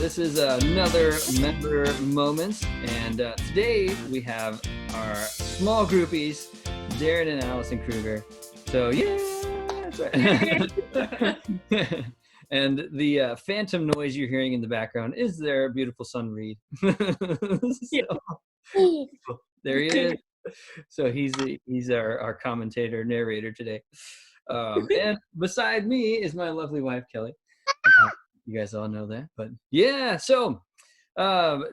This is another Member Moments, and today we have our small groupies, Darrin and Allison Kruger. So yeah, that's right. And the phantom noise you're hearing in the background is their beautiful son Reed. So, there he is. So he's our commentator, narrator today. And beside me is my lovely wife Kelly. You guys all know that, but yeah. So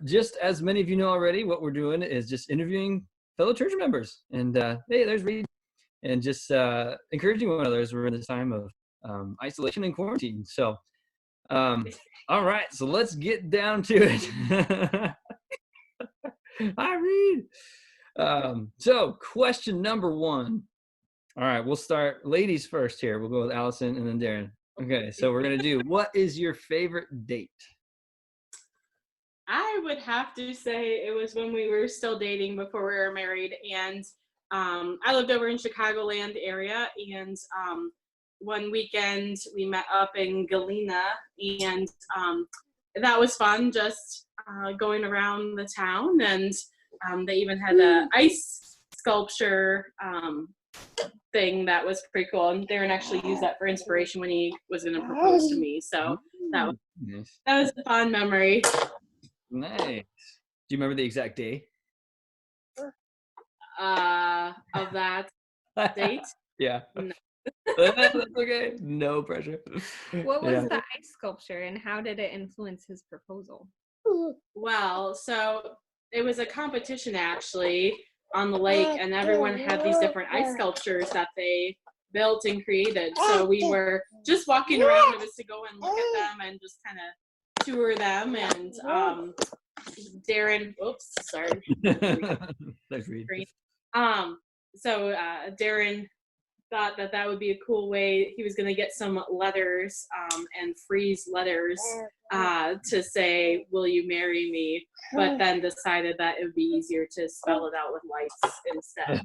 just as many of you know already, what we're doing is just interviewing fellow church members. And hey, there's Reed. And just encouraging one another as we're in this time of isolation and quarantine. So, all right, so let's get down to it. Hi, Reed. So question number one. All right, we'll start ladies first here. We'll go with Allison and then Darrin. Okay, so we're going to do, what is your favorite date? I would have to say it was when we were still dating before we were married, and I lived over in Chicagoland area, and one weekend we met up in Galena, and that was fun, just going around the town, and they even had a ice sculpture thing that was pretty cool, and Darrin actually used that for inspiration when he was going to propose to me, so that was a fun memory. Nice. Do you remember the exact day? Of that date? Yeah. No. That's okay. No pressure. What was the ice sculpture and how did it influence his proposal? Well, so it was a competition actually on the lake, and everyone had these different ice sculptures that they built and created. So we were just walking around. It was to go and look at them and just kind of tour them. And Darrin, oops, sorry. Thanks, Reed. So Darrin thought that would be a cool way. He was going to get some letters and freeze letters to say, "Will you marry me?" But then decided that it would be easier to spell it out with lights instead.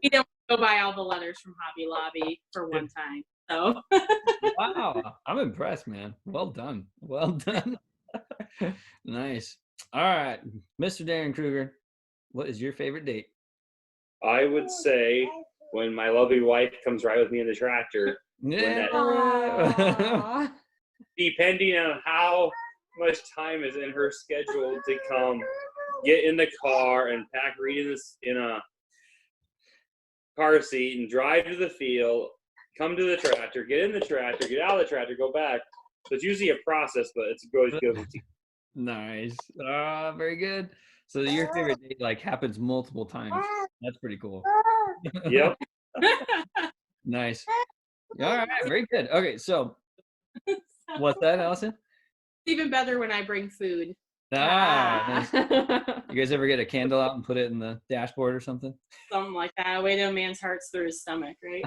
He didn't go buy all the letters from Hobby Lobby for one time. So wow, I'm impressed, man. Well done. Well done. Nice. All right, Mr. Darrin Kruger, what is your favorite date? I would say when my lovely wife comes ride with me in the tractor. Yeah. Depending on how much time is in her schedule to come, get in the car and pack Reed in a car seat and drive to the field, come to the tractor, get in the tractor, get out of the tractor, go back. So it's usually a process, but it's good. Nice. Very good. So your favorite date like happens multiple times. That's pretty cool. Yep. Nice. All right. Very good. Okay. So what's that, Allison? It's even better when I bring food. Nice. You guys ever get a candle out and put it in the dashboard or something? Something like that. Way to a man's heart's through his stomach, right?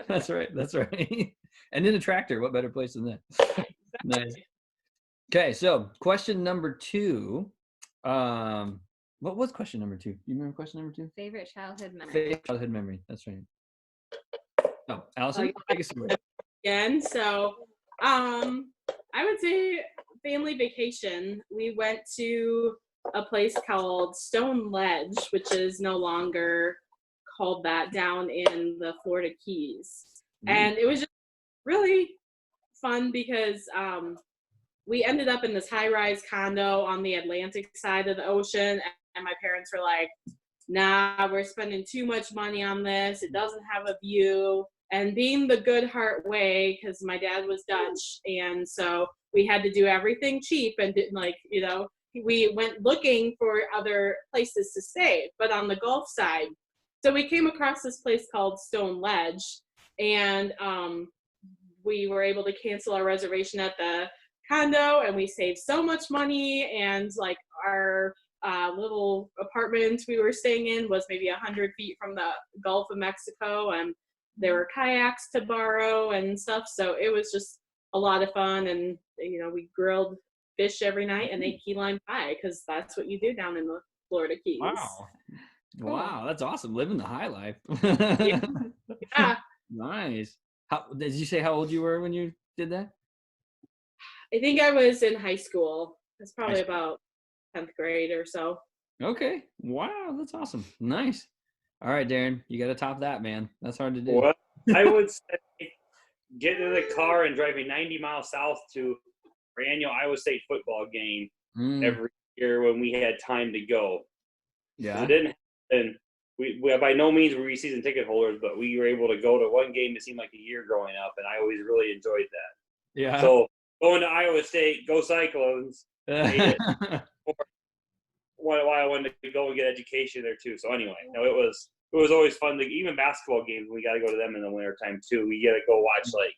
That's right. That's right. And in a tractor, what better place than that? Nice. Okay, so question number two. What was question number two? You remember question number two? Favorite childhood memory. Favorite childhood memory. That's right. Oh, Allison, take us away. Again, so I would say family vacation. We went to a place called Stone Ledge, which is no longer called that, down in the Florida Keys. And it was just really fun because we ended up in this high-rise condo on the Atlantic side of the ocean, and my parents were like, nah, we're spending too much money on this. It doesn't have a view. And being the good heart way, because my dad was Dutch, and so we had to do everything cheap and didn't we went looking for other places to stay, but on the Gulf side. So we came across this place called Stone Ledge, and we were able to cancel our reservation at the condo, and we saved so much money, and like our little apartment we were staying in was maybe 100 feet from the Gulf of Mexico, and there were kayaks to borrow and stuff, so it was just a lot of fun. And we grilled fish every night and ate key lime pie, because that's what you do down in the Florida Keys. Wow, that's awesome, living the high life. Yeah. Nice. How did you say how old you were when you did that? I think I was in high school. It's probably High school. about 10th grade or so. Okay. Wow, that's awesome. Nice. All right, Darren, you got to top that, man. That's hard to do. Well, I would say getting in the car and driving 90 miles south to our annual Iowa State football game every year when we had time to go. Yeah. It didn't happen. We by no means were we season ticket holders, but we were able to go to one game that seemed like a year growing up, and I always really enjoyed that. Yeah. So going to Iowa State, go Cyclones, made it why I wanted to go and get education there too. So anyway, no, it was always fun to even basketball games. We got to go to them in the winter time too. We got to go watch like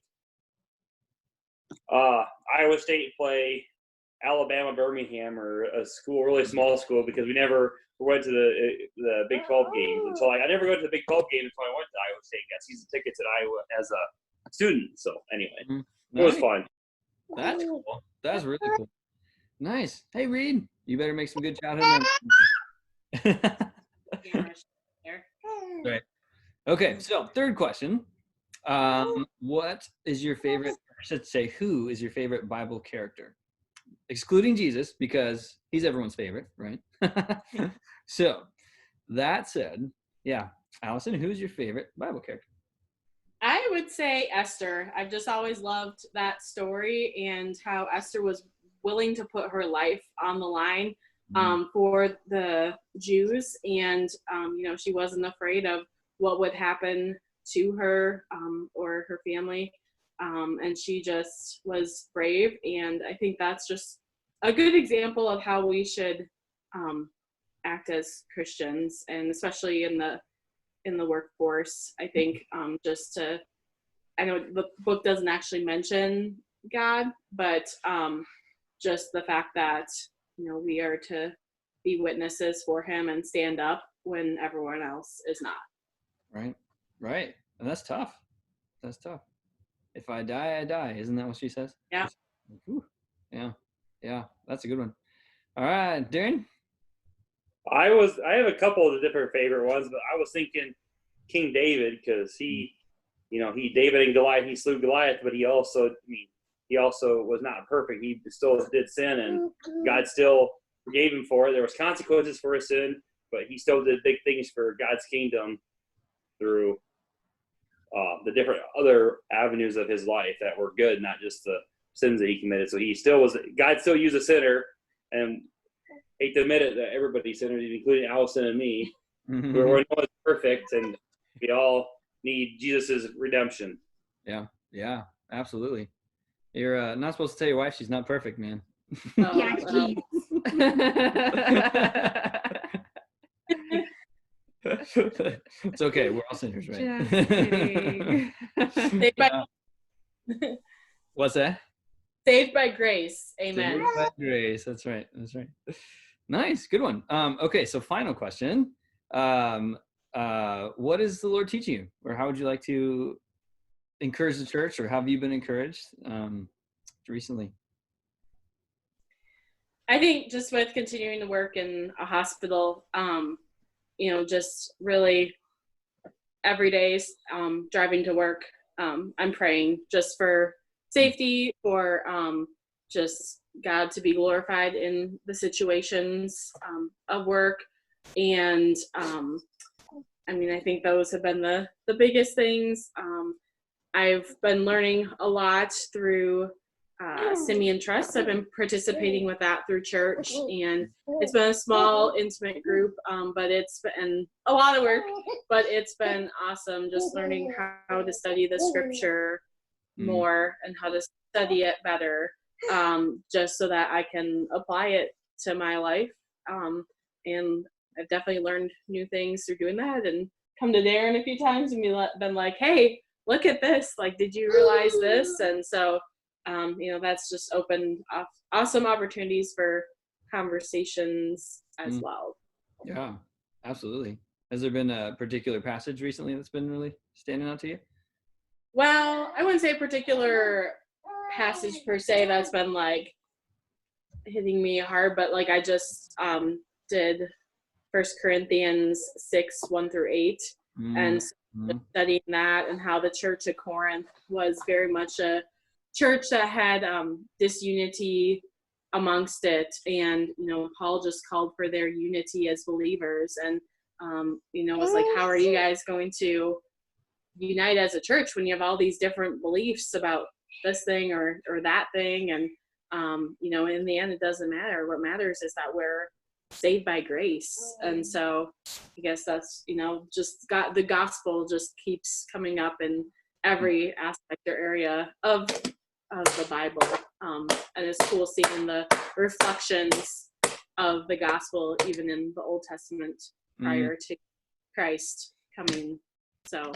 Iowa State play Alabama Birmingham or a school, really small school, because we never went to the Big 12 games. And so like I never went to the Big 12 games until I went to Iowa State, got season tickets at Iowa as a student. So anyway, it was fun. That's cool. That's really cool. Nice. Hey, Reed, you better make some good childhood memories. Right. Okay, so third question. What is your favorite, I should say, who is your favorite Bible character? Excluding Jesus, because he's everyone's favorite, right? So, that said, yeah, Allison, who's your favorite Bible character? I would say Esther. I've just always loved that story and how Esther was willing to put her life on the line for the Jews. And, she wasn't afraid of what would happen to her or her family. And she just was brave. And I think that's just a good example of how we should act as Christians, and especially in the workforce. I think I know the book doesn't actually mention God, but just the fact that, we are to be witnesses for him and stand up when everyone else is not. Right. And that's tough. If I die, I die. Isn't that what she says? Yeah. Yeah. That's a good one. All right, Darren? I have a couple of the different favorite ones, but I was thinking King David, because he David and Goliath, he slew Goliath, but he also was not perfect. He still did sin, and God still forgave him for it. There was consequences for his sin, but he still did big things for God's kingdom through the different other avenues of his life that were good, not just the sins that he committed. So God still used a sinner, and I hate to admit it, that everybody sinned, including Allison and me. We're no one's perfect, and we all need Jesus' redemption. Yeah, absolutely. You're not supposed to tell your wife she's not perfect, man. Yeah, geez. It's okay. We're all sinners, right? Just kidding. What's that? Saved by grace. Amen. Saved by grace. That's right. Nice. Good one. Okay, so final question. What is the Lord teaching you? Or how would you like to encourage the church, or how have you been encouraged recently? I think just with continuing to work in a hospital, just really every day driving to work, I'm praying just for safety, for just God to be glorified in the situations of work. And I think those have been the biggest things. I've been learning a lot through Simeon Trust. I've been participating with that through church, and it's been a small, intimate group, but it's been a lot of work, but it's been awesome just learning how to study the scripture more and how to study it better, just so that I can apply it to my life. And I've definitely learned new things through doing that, and come to Darren a few times and been like, hey, look at this. Like, did you realize this? And so, that's just opened up awesome opportunities for conversations as well. Yeah, absolutely. Has there been a particular passage recently that's been really standing out to you? Well, I wouldn't say a particular passage per se that's been like hitting me hard, but like I just did 1 Corinthians 6:1-8, and studying that, and how the church at Corinth was very much a church that had disunity amongst it, and Paul just called for their unity as believers, and was like, how are you guys going to unite as a church when you have all these different beliefs about this thing or that thing? And in the end, it doesn't matter. What matters is that we're saved by grace. And so I guess that's just the gospel just keeps coming up in every aspect or area of the Bible, and it's cool seeing the reflections of the gospel even in the Old Testament prior to Christ coming. So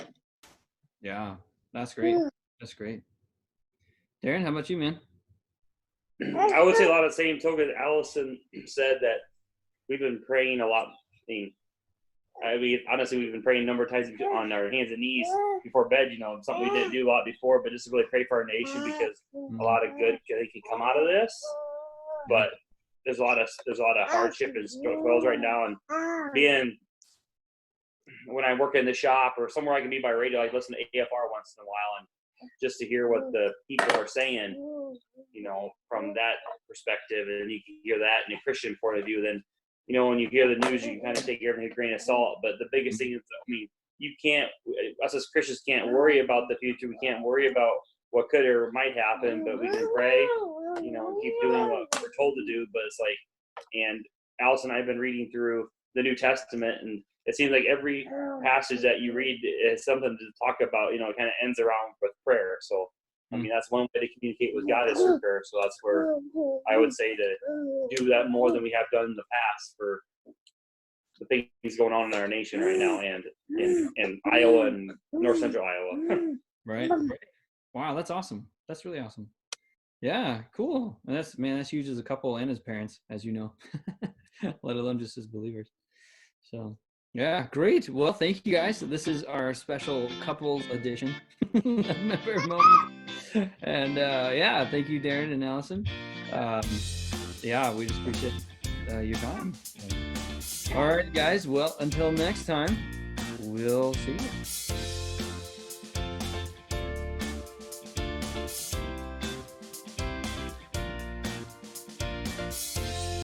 yeah, that's great. That's great. Darren, how about you, man? I would say a lot of the same token. Allison said that we've been praying a lot. Honestly, we've been praying a number of times on our hands and knees before bed, something we didn't do a lot before, but just to really pray for our nation, because a lot of good can come out of this. But there's a lot of hardship and struggles right now, and when I work in the shop or somewhere I can be by radio, I listen to AFR once in a while, and just to hear what the people are saying, from that perspective, and you can hear that in a Christian point of view. Then, when you hear the news, you can kind of take everything with a grain of salt. But the biggest thing is, us as Christians can't worry about the future. We can't worry about what could or might happen, but we can pray, and keep doing what we're told to do. But it's like, and Alice and I have been reading through the New Testament, and it seems like every passage that you read is something to talk about, it kind of ends around with prayer. So, that's one way to communicate with God is through prayer. So that's where I would say to do that more than we have done in the past for the things going on in our nation right now, and in Iowa and north central Iowa. Right. Wow, that's awesome. That's really awesome. Yeah, cool. And that's huge as a couple and as parents, as you know, let alone just as believers. So yeah, great. Well, thank you guys. This is our special couples edition member moment. And thank you, Darren and Allison. We just appreciate your time. All right, guys. Well, until next time, we'll see you.